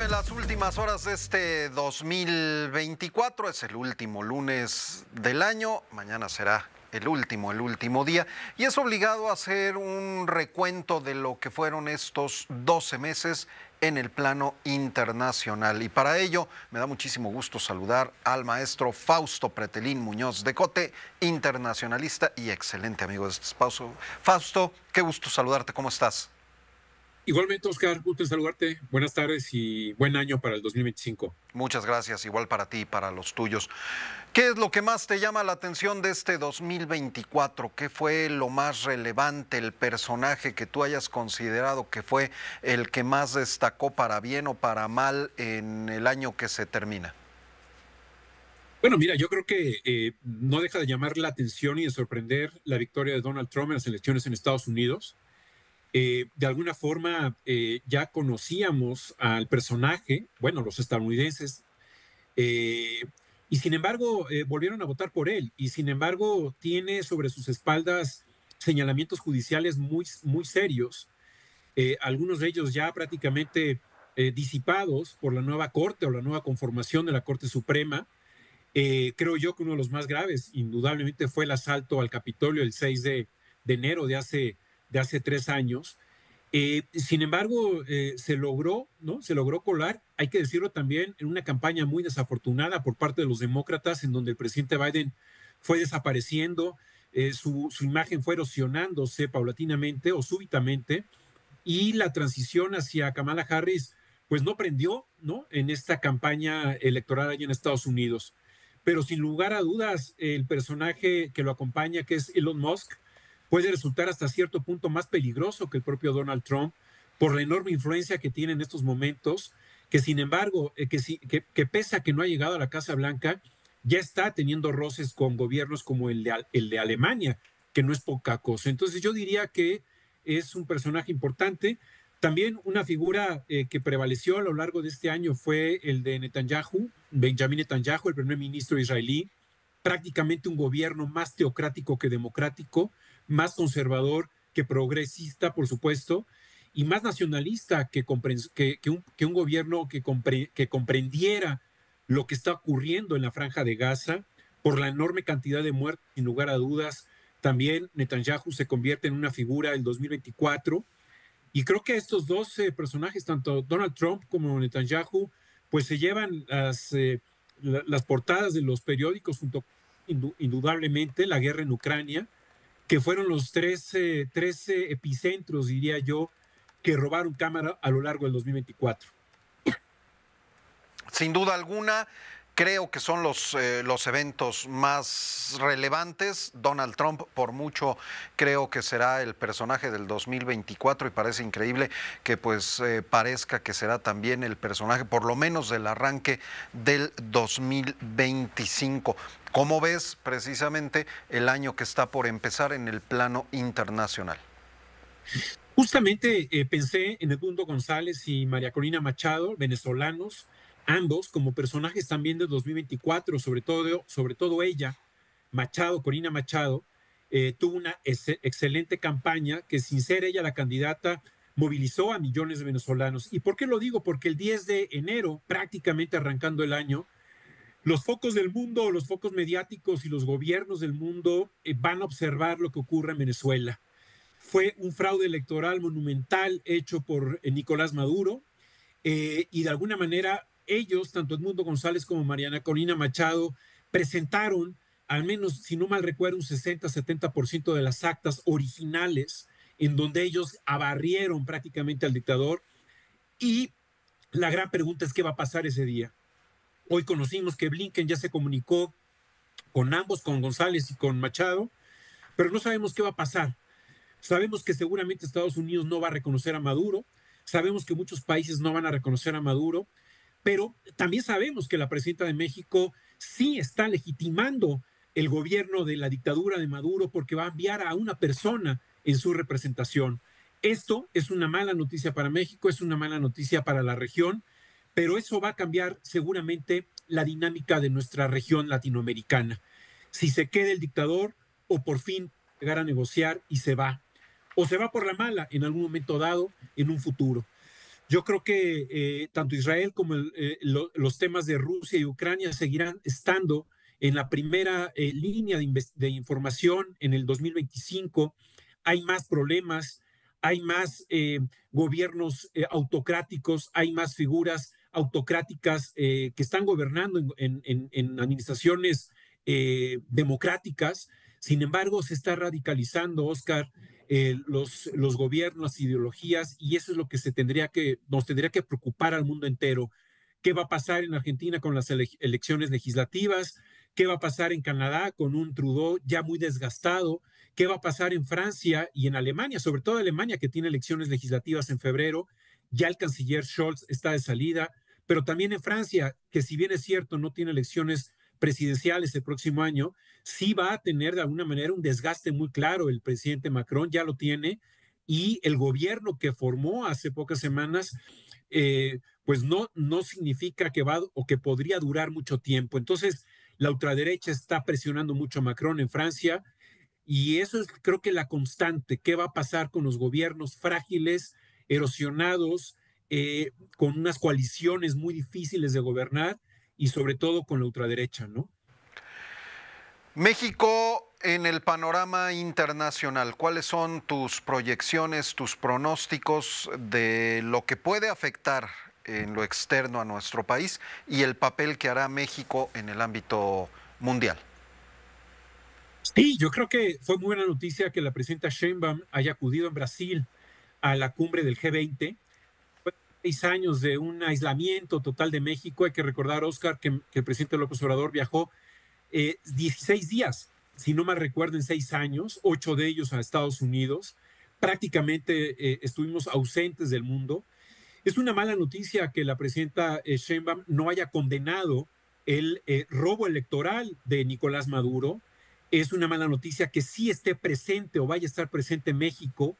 En las últimas horas de este 2024, es el último lunes del año, mañana será el último día, y es obligado a hacer un recuento de lo que fueron estos 12 meses en el plano internacional. Y para ello me da muchísimo gusto saludar al maestro Fausto Pretelín Muñoz de Cote, internacionalista y excelente amigo de este espacio. Fausto, qué gusto saludarte, ¿cómo estás? Igualmente, Oscar, gusto en saludarte. Buenas tardes y buen año para el 2025. Muchas gracias, igual para ti y para los tuyos. ¿Qué es lo que más te llama la atención de este 2024? ¿Qué fue lo más relevante, el personaje que tú hayas considerado que fue el que más destacó para bien o para mal en el año que se termina? Bueno, mira, yo creo que no deja de llamar la atención y de sorprender la victoria de Donald Trump en las elecciones en Estados Unidos. De alguna forma ya conocíamos al personaje, bueno, los estadounidenses, eh, y sin embargo volvieron a votar por él, y sin embargo tiene sobre sus espaldas señalamientos judiciales muy serios, algunos de ellos ya prácticamente disipados por la nueva Corte o la nueva conformación de la Corte Suprema. Creo yo que uno de los más graves, indudablemente, fue el asalto al Capitolio el 6 de enero de hace 3 años. Sin embargo, se logró, ¿no? Se logró colar, hay que decirlo también, en una campaña muy desafortunada por parte de los demócratas, en donde el presidente Biden fue desapareciendo, su imagen fue erosionándose paulatinamente o súbitamente, y la transición hacia Kamala Harris, pues no prendió, ¿no? En esta campaña electoral allá en Estados Unidos. Pero sin lugar a dudas, el personaje que lo acompaña, que es Elon Musk, puede resultar hasta cierto punto más peligroso que el propio Donald Trump por la enorme influencia que tiene en estos momentos, que sin embargo, que pese a que no ha llegado a la Casa Blanca, ya está teniendo roces con gobiernos como el de Alemania, que no es poca cosa. Entonces yo diría que es un personaje importante. También una figura que prevaleció a lo largo de este año fue el de Netanyahu, Benjamin Netanyahu, el primer ministro israelí, prácticamente un gobierno más teocrático que democrático, más conservador que progresista, por supuesto, y más nacionalista que un gobierno que comprendiera lo que está ocurriendo en la Franja de Gaza por la enorme cantidad de muertes, sin lugar a dudas. También Netanyahu se convierte en una figura del 2024, y creo que estos dos personajes, tanto Donald Trump como Netanyahu, pues se llevan las portadas de los periódicos junto, indudablemente, la guerra en Ucrania, que fueron los tres epicentros, diría yo, que robaron cámara a lo largo del 2024. Sin duda alguna, creo que son los eventos más relevantes. Donald Trump, por mucho, creo que será el personaje del 2024 y parece increíble que pues parezca que será también el personaje, por lo menos del arranque del 2025. ¿Cómo ves precisamente el año que está por empezar en el plano internacional? Justamente pensé en Edmundo González y María Corina Machado, venezolanos, ambos como personajes también de 2024, sobre todo ella, Machado, Corina Machado, tuvo una excelente campaña que, sin ser ella la candidata, movilizó a millones de venezolanos. ¿Y por qué lo digo? Porque el 10 de enero, prácticamente arrancando el año, los focos del mundo, los focos mediáticos y los gobiernos del mundo van a observar lo que ocurre en Venezuela. Fue un fraude electoral monumental hecho por Nicolás Maduro, y de alguna manera ellos, tanto Edmundo González como Mariana Corina Machado, presentaron, al menos si no mal recuerdo, un 60-70% de las actas originales en donde ellos abarrieron prácticamente al dictador. Y la gran pregunta es qué va a pasar ese día. Hoy conocimos que Blinken ya se comunicó con ambos, con González y con Machado, pero no sabemos qué va a pasar. Sabemos que seguramente Estados Unidos no va a reconocer a Maduro, sabemos que muchos países no van a reconocer a Maduro, pero también sabemos que la presidenta de México sí está legitimando el gobierno de la dictadura de Maduro porque va a enviar a una persona en su representación. Esto es una mala noticia para México, es una mala noticia para la región, pero eso va a cambiar seguramente la dinámica de nuestra región latinoamericana. Si se queda el dictador o por fin llegar a negociar y se va, o se va por la mala en algún momento dado en un futuro. Yo creo que tanto Israel como los temas de Rusia y Ucrania seguirán estando en la primera línea de información en el 2025. Hay más problemas, hay más gobiernos autocráticos, hay más figuras autocráticas que están gobernando en administraciones democráticas. Sin embargo, se está radicalizando, Oscar, los gobiernos, ideologías, y eso es lo que nos tendría que preocupar al mundo entero. ¿Qué va a pasar en Argentina con las elecciones legislativas? ¿Qué va a pasar en Canadá con un Trudeau ya muy desgastado? ¿Qué va a pasar en Francia y en Alemania? Sobre todo Alemania, que tiene elecciones legislativas en febrero. Ya el canciller Scholz está de salida, pero también en Francia, que si bien es cierto, no tiene elecciones presidenciales el próximo año, sí va a tener de alguna manera un desgaste muy claro. El presidente Macron ya lo tiene y el gobierno que formó hace pocas semanas, pues no significa que va o que podría durar mucho tiempo. Entonces, la ultraderecha está presionando mucho a Macron en Francia y eso es creo que la constante. ¿Qué va a pasar con los gobiernos frágiles, erosionados, con unas coaliciones muy difíciles de gobernar y sobre todo con la ultraderecha, ¿no? México en el panorama internacional, ¿cuáles son tus proyecciones, tus pronósticos de lo que puede afectar en lo externo a nuestro país y el papel que hará México en el ámbito mundial? Sí, yo creo que fue muy buena noticia que la presidenta Sheinbaum haya acudido en Brasil a la cumbre del G20. Fue 6 años de un aislamiento total de México. Hay que recordar, Oscar, que el presidente López Obrador viajó 16 días, si no mal recuerdo, en 6 años, 8 de ellos a Estados Unidos. Prácticamente estuvimos ausentes del mundo. Es una mala noticia que la presidenta Sheinbaum no haya condenado el robo electoral de Nicolás Maduro. Es una mala noticia que sí esté presente o vaya a estar presente en México,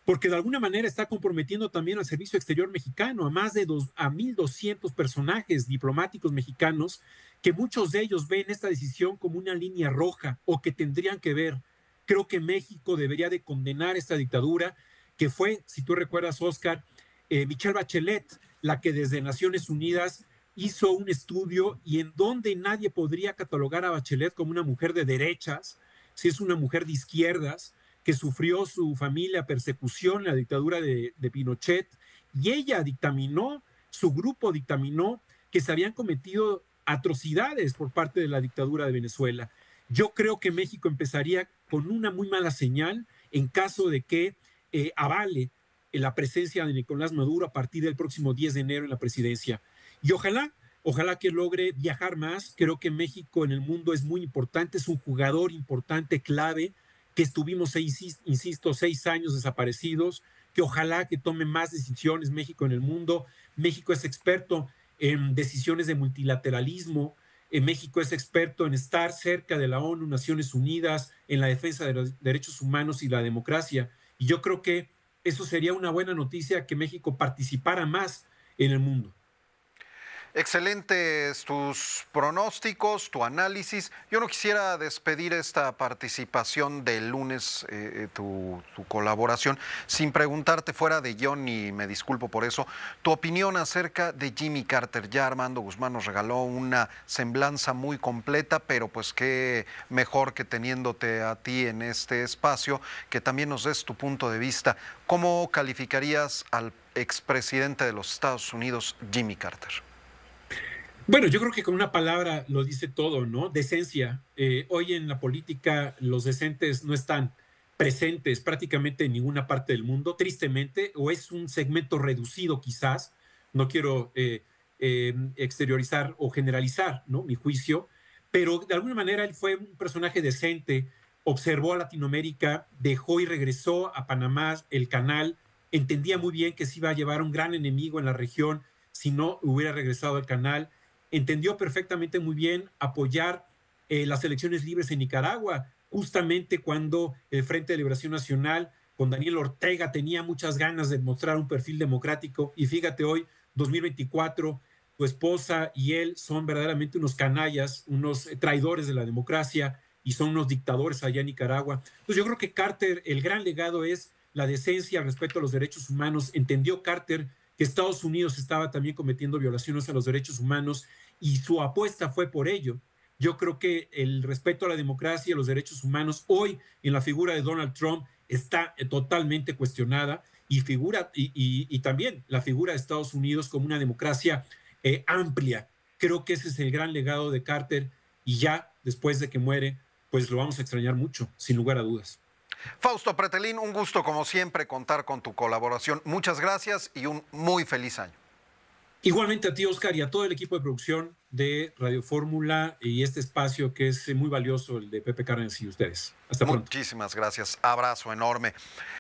porque de alguna manera está comprometiendo también al Servicio Exterior mexicano, a más de 1,200 personajes diplomáticos mexicanos, que muchos de ellos ven esta decisión como una línea roja o que tendrían que ver. Creo que México debería de condenar esta dictadura, que fue, si tú recuerdas, Oscar, Michelle Bachelet, la que desde Naciones Unidas hizo un estudio y en donde nadie podría catalogar a Bachelet como una mujer de derechas, si es una mujer de izquierdas, que sufrió su familia persecución en la dictadura de Pinochet, y ella dictaminó, su grupo dictaminó que se habían cometido atrocidades por parte de la dictadura de Venezuela. Yo creo que México empezaría con una muy mala señal en caso de que avale la presencia de Nicolás Maduro a partir del próximo 10 de enero en la presidencia. Y ojalá que logre viajar más. Creo que México en el mundo es muy importante, es un jugador importante, clave, que estuvimos, insisto, 6 años desaparecidos, que ojalá que tome más decisiones México en el mundo. México es experto en decisiones de multilateralismo. México es experto en estar cerca de la ONU, Naciones Unidas, en la defensa de los derechos humanos y la democracia. Y yo creo que eso sería una buena noticia, que México participara más en el mundo. Excelentes tus pronósticos, tu análisis. Yo no quisiera despedir esta participación del lunes, tu colaboración, sin preguntarte fuera de guión, y me disculpo por eso, tu opinión acerca de Jimmy Carter. Ya Armando Guzmán nos regaló una semblanza muy completa, pero pues qué mejor que teniéndote a ti en este espacio, que también nos des tu punto de vista. ¿Cómo calificarías al expresidente de los Estados Unidos, Jimmy Carter? Bueno, yo creo que con una palabra lo dice todo, ¿no? Decencia. Hoy en la política los decentes no están presentes prácticamente en ninguna parte del mundo, tristemente, o es un segmento reducido quizás. No quiero exteriorizar o generalizar, ¿no? Mi juicio, pero de alguna manera él fue un personaje decente, observó a Latinoamérica, dejó y regresó a Panamá, el canal, entendía muy bien que se iba a llevar un gran enemigo en la región si no hubiera regresado al canal. Entendió perfectamente muy bien apoyar las elecciones libres en Nicaragua, justamente cuando el Frente de Liberación Nacional con Daniel Ortega tenía muchas ganas de mostrar un perfil democrático. Y fíjate hoy, 2024, tu esposa y él son verdaderamente unos canallas, unos traidores de la democracia y son unos dictadores allá en Nicaragua. Entonces yo creo que Carter, el gran legado es la decencia, el respeto a los derechos humanos. Entendió Carter que Estados Unidos estaba también cometiendo violaciones a los derechos humanos y su apuesta fue por ello. Yo creo que el respeto a la democracia y a los derechos humanos hoy en la figura de Donald Trump está totalmente cuestionada y también la figura de Estados Unidos como una democracia amplia. Creo que ese es el gran legado de Carter y ya después de que muere, pues lo vamos a extrañar mucho, sin lugar a dudas. Fausto Pretelín, un gusto como siempre contar con tu colaboración. Muchas gracias y un muy feliz año. Igualmente a ti, Oscar, y a todo el equipo de producción de Radio Fórmula y este espacio que es muy valioso, el de Pepe Cárdenas y ustedes. Hasta pronto. Muchísimas gracias. Abrazo enorme.